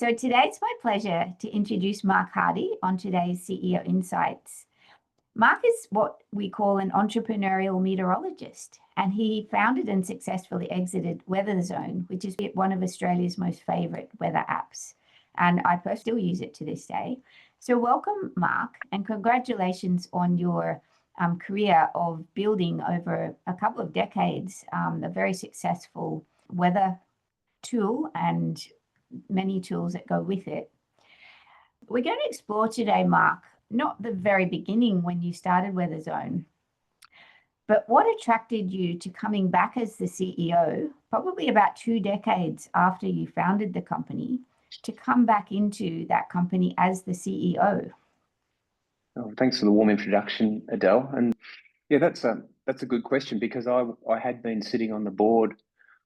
So today it's my pleasure to introduce Mark Hardy on today's CEO Insights. Mark is what we call an entrepreneurial meteorologist, and he founded and successfully exited Weatherzone, which is one of Australia's most favourite weather apps. And I personally still use it to this day. So welcome, Mark, and congratulations on your career of building over a couple of decades a very successful weather tool and many tools that go with it. We're going to explore today, Mark, not the very beginning when you started Weatherzone, but what attracted you to coming back as the CEO, probably about 2 decades after you founded the company, to come back into that company as the CEO? Oh, thanks for the warm introduction, Adele. And yeah, that's a good question, because I had been sitting on the board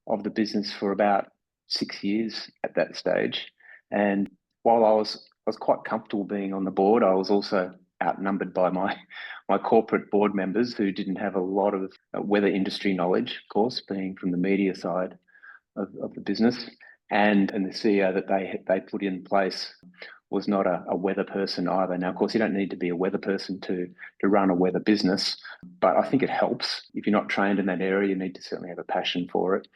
of the business for about 6 years at that stage. And while I was quite comfortable being on the board, I was also outnumbered by my corporate board members who didn't have a lot of weather industry knowledge, of course, being from the media side of the business. And the CEO that they put in place was not a weather person either. Now, of course, you don't need to be a weather person to run a weather business, but I think it helps. If you're not trained in that area, you need to certainly have a passion for it.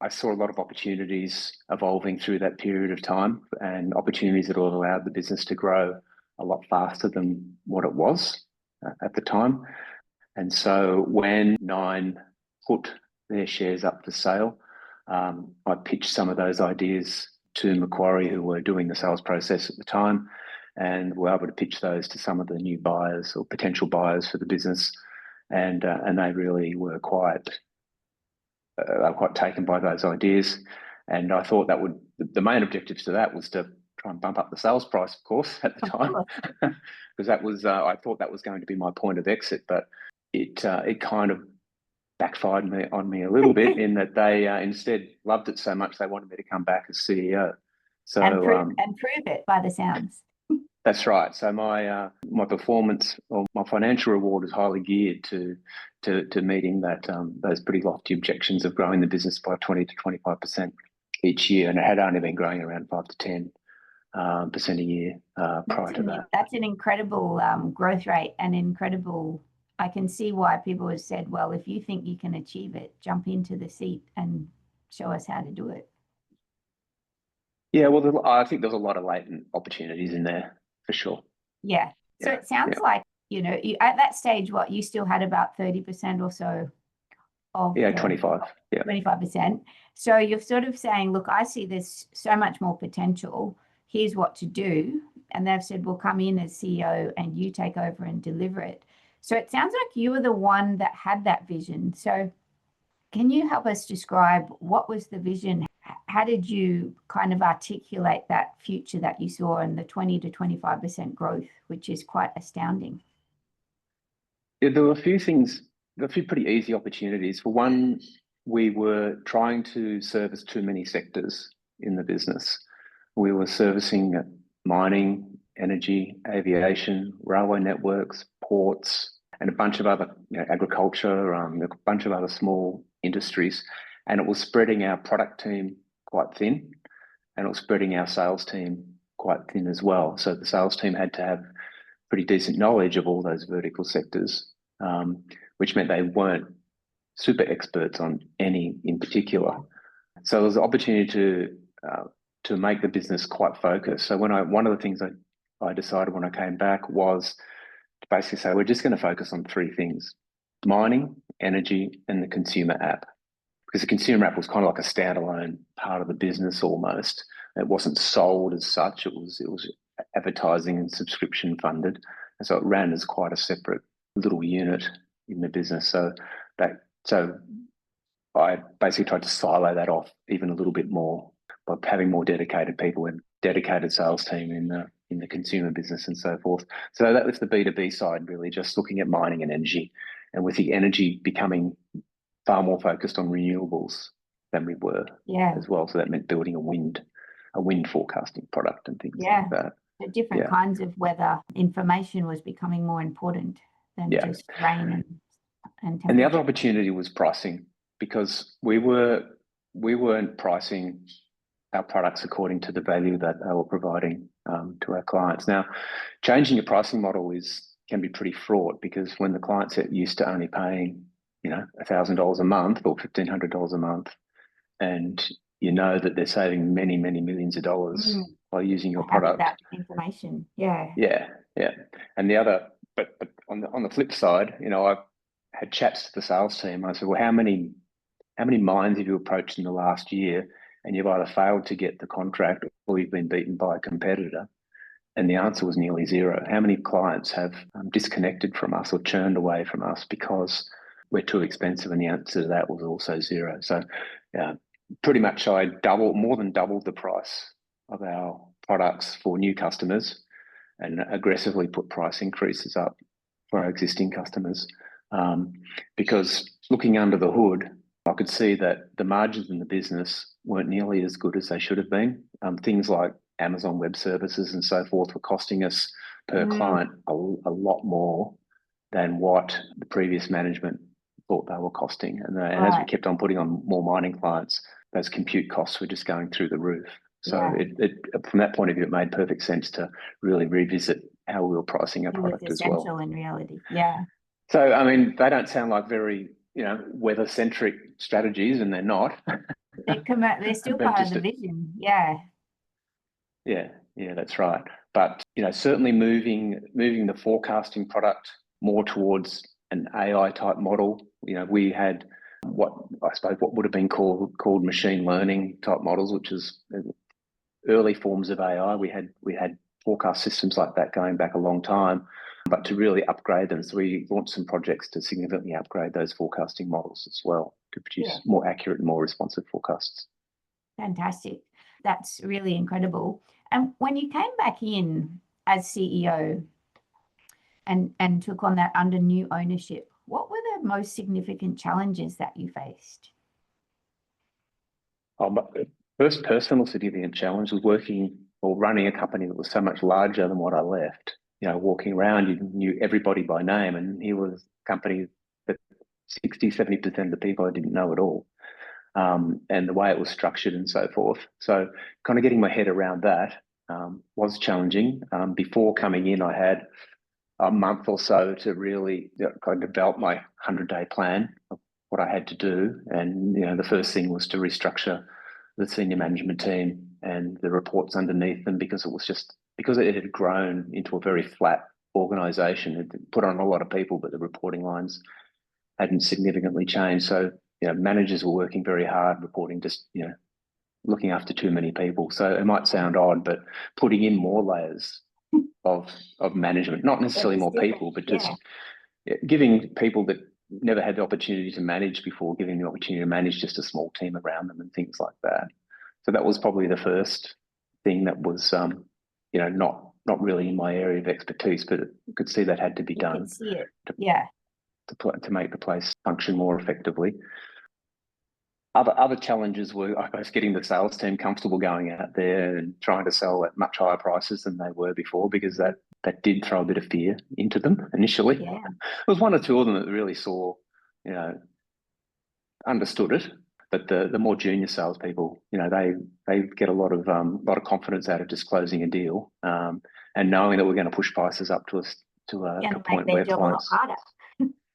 I saw a lot of opportunities evolving through that period of time, and opportunities that will allow the business to grow a lot faster than what it was at the time. And so when Nine put their shares up for sale, I pitched some of those ideas to Macquarie, who were doing the sales process at the time, and were able to pitch those to some of the new buyers or potential buyers for the business. And they really were quite taken by those ideas. And I thought that the main objectives to that was to try and bump up the sales price, of course, at the time, because that was I thought that was going to be my point of exit. But it kind of backfired on me a little bit in that they instead loved it so much they wanted me to come back as CEO. So and prove it by the sounds. That's right. So my performance, or my financial reward, is highly geared to meeting those pretty lofty objections of growing the business by 20 to 25% each year, and it had only been growing around 5 to 10% a year prior to that. That's an incredible growth rate, and incredible. I can see why people have said, well, if you think you can achieve it, jump into the seat and show us how to do it. Yeah, well, I think there's a lot of latent opportunities in there, for sure. Yeah. So it sounds like, at that stage, you still had about 30% or so of 25. Yeah. 25%. So you're sort of saying, look, I see there's so much more potential. Here's what to do. And they've said, well, come in as CEO and you take over and deliver it. So it sounds like you were the one that had that vision. So can you help us describe what was the vision? How did you kind of articulate that future that you saw in the 20 to 25% growth, which is quite astounding? Yeah, there were a few pretty easy opportunities. For one, we were trying to service too many sectors in the business. We were servicing mining, energy, aviation, railway networks, ports, and a bunch of other, agriculture, a bunch of other small industries. And it was spreading our product team quite thin, and it was spreading our sales team quite thin as well. So the sales team had to have pretty decent knowledge of all those vertical sectors, which meant they weren't super experts on any in particular. So there was an opportunity to make the business quite focused. So one of the things I decided when I came back was to basically say, we're just going to focus on 3 things: mining, energy, and the consumer app. Because the consumer app was kind of like a standalone part of the business almost. It wasn't sold as such. It was advertising and subscription funded. And so it ran as quite a separate little unit in the business. So I basically tried to silo that off even a little bit more by having more dedicated people and dedicated sales team in the consumer business and so forth. So that was the B2B side, really, just looking at mining and energy. And with the energy becoming far more focused on renewables than we were as well. So that meant building a wind forecasting product and things like that. The different kinds of weather information was becoming more important than just rain and temperature. And the other opportunity was pricing, because we weren't pricing our products according to the value that they were providing to our clients. Now, changing your pricing model can be pretty fraught, because when the clients are used to only paying, $1,000 a month or $1,500 a month, and you know that they're saving many, many millions of dollars by using your product. That information, yeah. And but on the flip side, I've had chats to the sales team. I said, well, how many mines have you approached in the last year, and you've either failed to get the contract or you've been beaten by a competitor? And the answer was nearly zero. How many clients have disconnected from us or churned away from us because we're too expensive? And the answer to that was also zero. So pretty much I more than doubled the price of our products for new customers, and aggressively put price increases up for our existing customers. Because looking under the hood, I could see that the margins in the business weren't nearly as good as they should have been. Things like Amazon Web Services and so forth were costing us per client a lot more than what the previous management thought they were costing. And as we kept on putting on more mining clients, those compute costs were just going through the roof. So from that point of view, it made perfect sense to really revisit how we were pricing our product as well. Essential in reality, yeah. So, they don't sound like very, weather-centric strategies, and they're not. They're still part of the vision, yeah. Yeah, that's right. But, certainly moving the forecasting product more towards an AI type model. We had what would have been called machine learning type models, which is early forms of AI. We had forecast systems like that going back a long time, but to really upgrade them. So we launched some projects to significantly upgrade those forecasting models as well, to produce more accurate and more responsive forecasts. Fantastic. That's really incredible. And when you came back in as CEO and took on that under new ownership, what were the most significant challenges that you faced? The first personal significant challenge was running a company that was so much larger than what I left. Walking around, you knew everybody by name, and here was a company that 60-70% of the people I didn't know at all. And the way it was structured and so forth. So kind of getting my head around that was challenging. Before coming in, I had a month or so to really kind of develop my 100-day plan of what I had to do. And, the first thing was to restructure the senior management team and the reports underneath them, because it had grown into a very flat organisation. It put on a lot of people, but the reporting lines hadn't significantly changed. So, managers were working very hard, reporting just, looking after too many people. So it might sound odd, but putting in more layers of management, not necessarily more people, but just giving people that never had the opportunity to manage before, giving the opportunity to manage just a small team around them and things like that. So that was probably the first thing that was, not really in my area of expertise, but I could see that had to be done. You could see it, to make the place function more effectively. Other challenges were, I guess, getting the sales team comfortable going out there and trying to sell at much higher prices than they were before, because that did throw a bit of fear into them initially. Yeah. There was one or two of them that really understood it, but the more junior salespeople, they get a lot of confidence out of just closing a deal, and knowing that we're going to push prices up to a point where clients.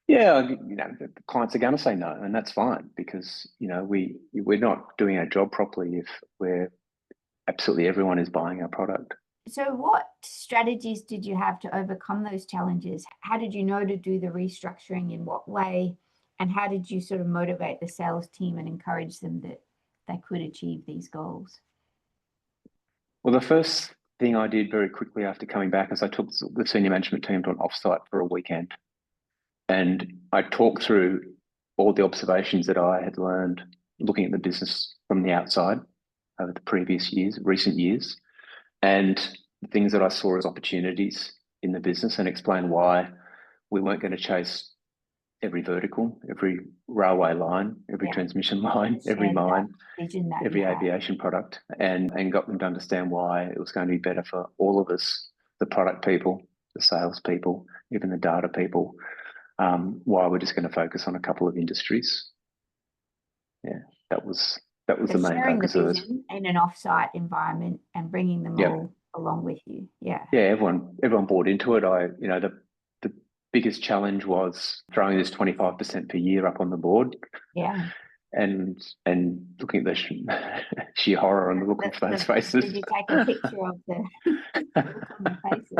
The clients are going to say no, and that's fine, because we're not doing our job properly if absolutely everyone is buying our product. So what strategies did you have to overcome those challenges? How did you know to do the restructuring, in what way, and how did you sort of motivate the sales team and encourage them that they could achieve these goals? Well, the first thing I did very quickly after coming back is I took the senior management team to an offsite for a weekend. And I talked through all the observations that I had learned looking at the business from the outside over the recent years, and the things that I saw as opportunities in the business, and explain why we weren't going to chase every vertical, every railway line, every transmission line, every mine, every aviation product, and got them to understand why it was going to be better for all of us, the product people, the sales people, even the data people, why we're just going to focus on a couple of industries. Yeah, that was That was So the main sharing the focus of it. vision in an off-site environment and bringing them Yep. all along with you. Yeah. Yeah, everyone bought into it. The biggest challenge was throwing this 25% per year up on the board. Yeah. And looking at the sheer horror on the look of those faces. Did you take a picture of the look on the faces?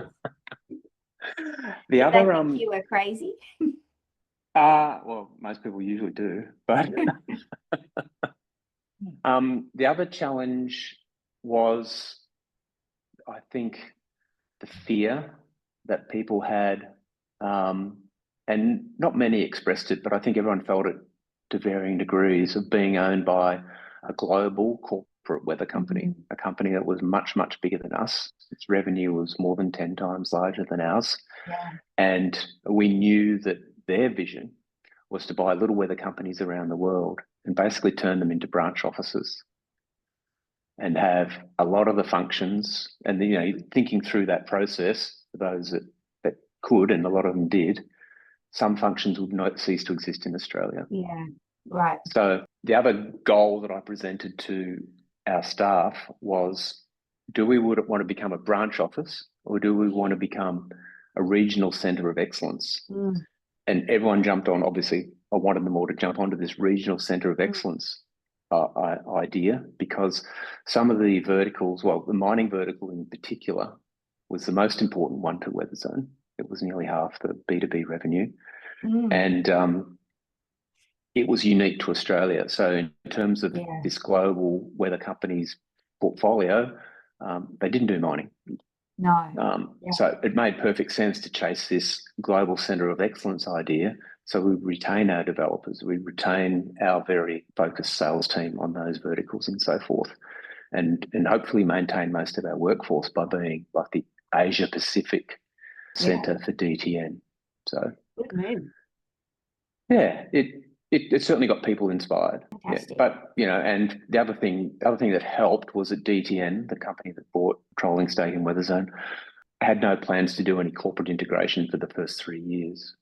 The Did they other think you were crazy? well, most people usually do, but the other challenge was, I think, the fear that people had, and not many expressed it, but I think everyone felt it to varying degrees, of being owned by a global corporate weather company, a company that was much, much bigger than us. Its revenue was more than 10 times larger than ours. Yeah. And we knew that their vision was to buy little weather companies around the world and basically turn them into branch offices and have a lot of the functions. And thinking through that process, for those that could, and a lot of them did, some functions would not cease to exist in Australia. Yeah, right. So the other goal that I presented to our staff was, do we want to become a branch office, or do we want to become a regional centre of excellence? And everyone jumped on. Obviously, I wanted them all to jump onto this regional centre of excellence idea, because some of the verticals, well, the mining vertical in particular, was the most important one to Weatherzone. It was nearly half the B2B revenue. And it was unique to Australia. So in terms of this global weather company's portfolio, they didn't do mining. No. So it made perfect sense to chase this global centre of excellence idea. So we retain our developers, we retain our very focused sales team on those verticals and so forth, and hopefully maintain most of our workforce by being like the Asia Pacific centre for DTN. So good move. Yeah, it certainly got people inspired. Fantastic. Yeah, but and the other thing that helped was that DTN, the company that bought controlling stake in Weatherzone, had no plans to do any corporate integration for the first 3 years,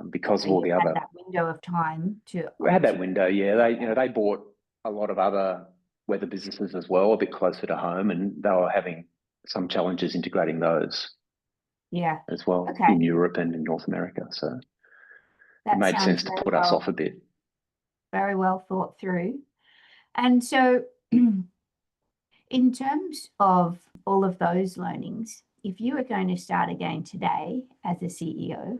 because of all the other. That window of time to. We had that window. Yeah, they bought a lot of other weather businesses as well, a bit closer to home, and they were having some challenges integrating those. Yeah. As well, in Europe and in North America. So it made sense to put us off a bit. Very well thought through. And so in terms of all of those learnings, if you were going to start again today as a CEO,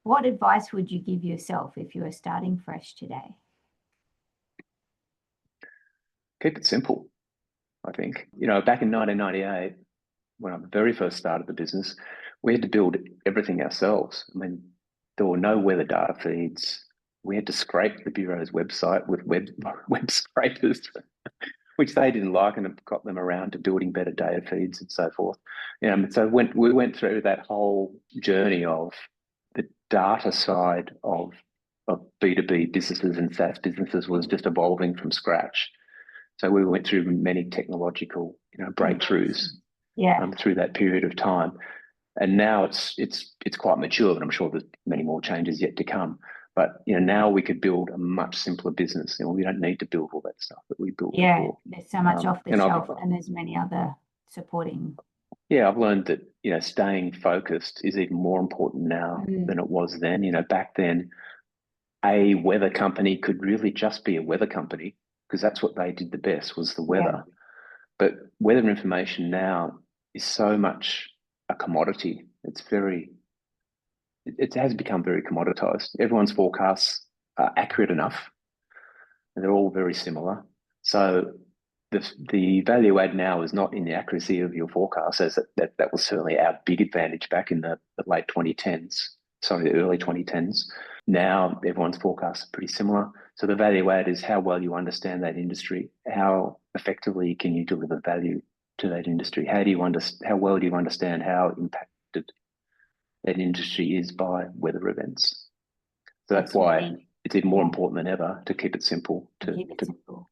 what advice would you give yourself if you were starting fresh today? Keep it simple, I think. Back in 1998, when I very first started the business, we had to build everything ourselves. I mean, there were no weather data feeds. We had to scrape the Bureau's website with web scrapers, which they didn't like, and it got them around to building better data feeds and so forth. So we went through that whole journey of the data side of B2B businesses and SaaS businesses was just evolving from scratch. So we went through many technological breakthroughs through that period of time. And now it's quite mature, but I'm sure there's many more changes yet to come. But now we could build a much simpler business. We don't need to build all that stuff that we built before. There's so much off the shelf, and there's many other supporting. Yeah, I've learned that staying focused is even more important now than it was then. Back then, a weather company could really just be a weather company, because that's what they did the best, was the weather. But weather information now is so much a commodity. It has become very commoditized. Everyone's forecasts are accurate enough, and they're all very similar. So the value add now is not in the accuracy of your forecast, as that was certainly our big advantage back in the late 2010s. Sorry, the early 2010s. Now everyone's forecasts are pretty similar. So the value add is how well you understand that industry, how effectively can you deliver value to that industry, how well do you understand how impacted that industry is by weather events. So that's why it's even more important than ever to keep it simple. Simple.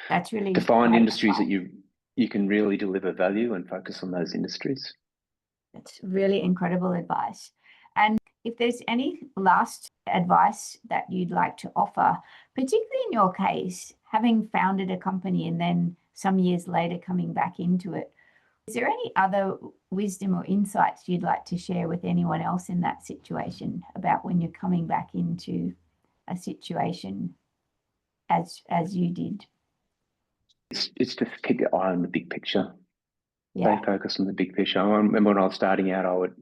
That's really to find industries that you can really deliver value and focus on those industries. That's really incredible advice. And if there's any last advice that you'd like to offer, particularly in your case, having founded a company and then some years later coming back into it, is there any other wisdom or insights you'd like to share with anyone else in that situation about when you're coming back into a situation as you did? It's just keep your eye on the big picture. Yeah. Stay focused on the big picture. I remember when I was starting out, I would,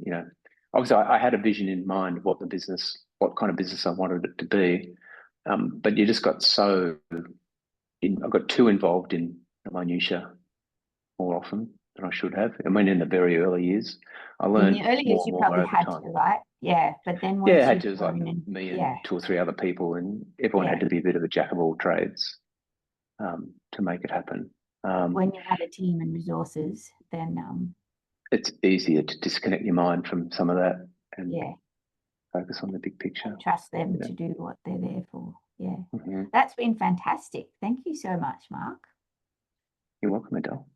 obviously I had a vision in mind of what kind of business I wanted it to be. But you just got I got too involved in the minutiae more often than I should have. I mean, in the very early years, I In learned the early years, more you and more probably over had time. to, right? Yeah. But then Yeah, once I had you've to. It was like grown and me and yeah, 2 or 3 other people, and everyone had to be a bit of a jack of all trades to make it happen. when you had a team and resources, then It's easier to disconnect your mind from some of that and yeah, focus on the big picture. and trust them Yeah. to do what they're there for. Yeah. Mm-hmm. That's been fantastic. Thank you so much, Mark. You're welcome, Adele.